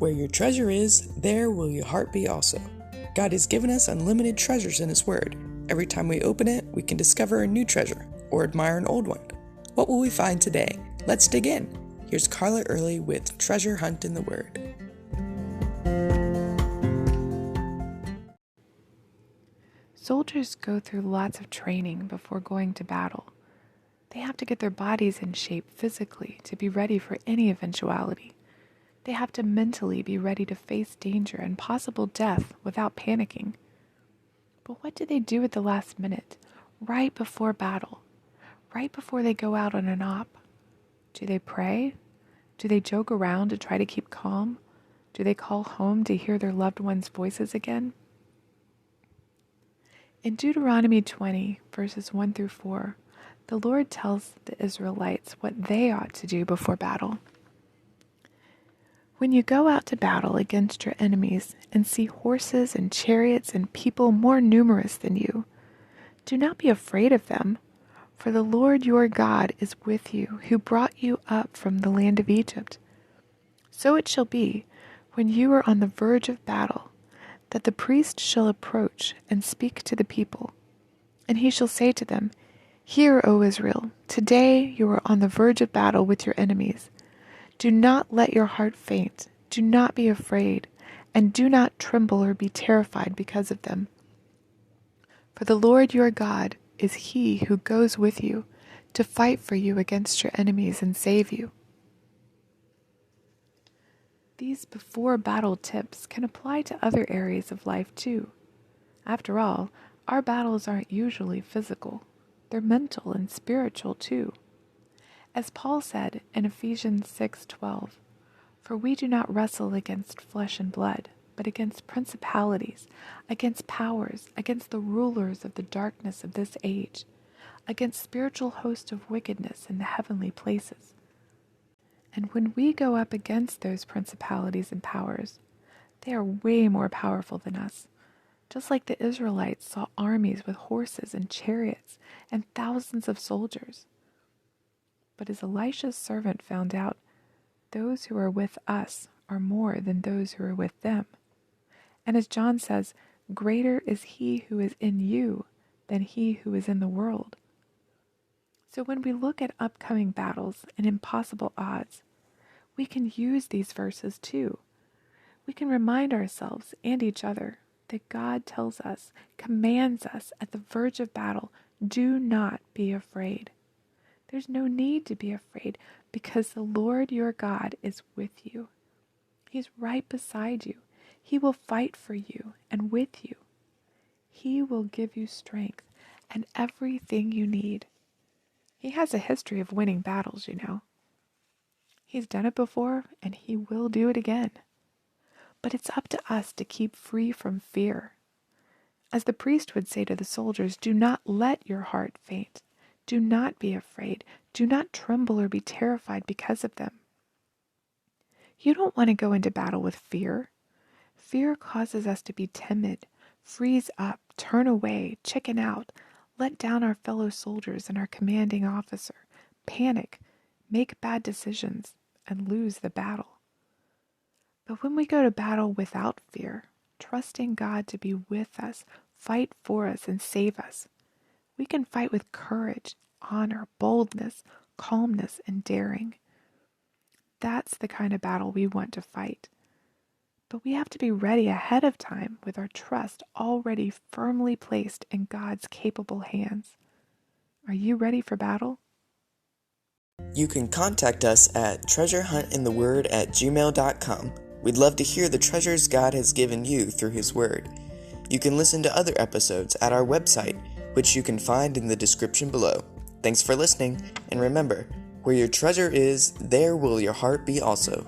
Where your treasure is, there will your heart be also. God has given us unlimited treasures in His Word. Every time we open it, we can discover a new treasure or admire an old one. What will we find today? Let's dig in. Here's Carla Early with Treasure Hunt in the Word. Soldiers go through lots of training before going to battle. They have to get their bodies in shape physically to be ready for any eventuality. They have to mentally be ready to face danger and possible death without panicking. But what do they do at the last minute, right before battle, right before they go out on an op? Do they pray? Do they joke around to try to keep calm? Do they call home to hear their loved ones' voices again? In Deuteronomy 20, verses 1 through 4, the Lord tells the Israelites what they ought to do before battle. When you go out to battle against your enemies and see horses and chariots and people more numerous than you, do not be afraid of them, for the Lord your God is with you, who brought you up from the land of Egypt. So it shall be, when you are on the verge of battle, that the priest shall approach and speak to the people. And he shall say to them, Hear, O Israel, today you are on the verge of battle with your enemies. Do not let your heart faint, do not be afraid, and do not tremble or be terrified because of them. For the Lord your God is He who goes with you to fight for you against your enemies and save you. These before-battle tips can apply to other areas of life too. After all, our battles aren't usually physical. They're mental and spiritual too. As Paul said in Ephesians 6:12, For we do not wrestle against flesh and blood, but against principalities, against powers, against the rulers of the darkness of this age, against spiritual hosts of wickedness in the heavenly places. And when we go up against those principalities and powers, they are way more powerful than us. Just like the Israelites saw armies with horses and chariots and thousands of soldiers. But as Elisha's servant found out, those who are with us are more than those who are with them. And as John says, greater is he who is in you than he who is in the world. So when we look at upcoming battles and impossible odds, we can use these verses too. We can remind ourselves and each other that God tells us, commands us at the verge of battle, do not be afraid. There's no need to be afraid because the Lord your God is with you. He's right beside you. He will fight for you and with you. He will give you strength and everything you need. He has a history of winning battles, you know. He's done it before and he will do it again. But it's up to us to keep free from fear. As the priest would say to the soldiers, do not let your heart faint. Do not be afraid. Do not tremble or be terrified because of them. You don't want to go into battle with fear. Fear causes us to be timid, freeze up, turn away, chicken out, let down our fellow soldiers and our commanding officer, panic, make bad decisions, and lose the battle. But when we go to battle without fear, trusting God to be with us, fight for us, and save us, we can fight with courage, honor, boldness, calmness, and daring. That's the kind of battle we want to fight. But we have to be ready ahead of time with our trust already firmly placed in God's capable hands. Are you ready for battle? You can contact us at treasurehuntintheword@gmail.com. We'd love to hear the treasures God has given you through His Word. You can listen to other episodes at our website, which you can find in the description below. Thanks for listening, and remember, where your treasure is, there will your heart be also.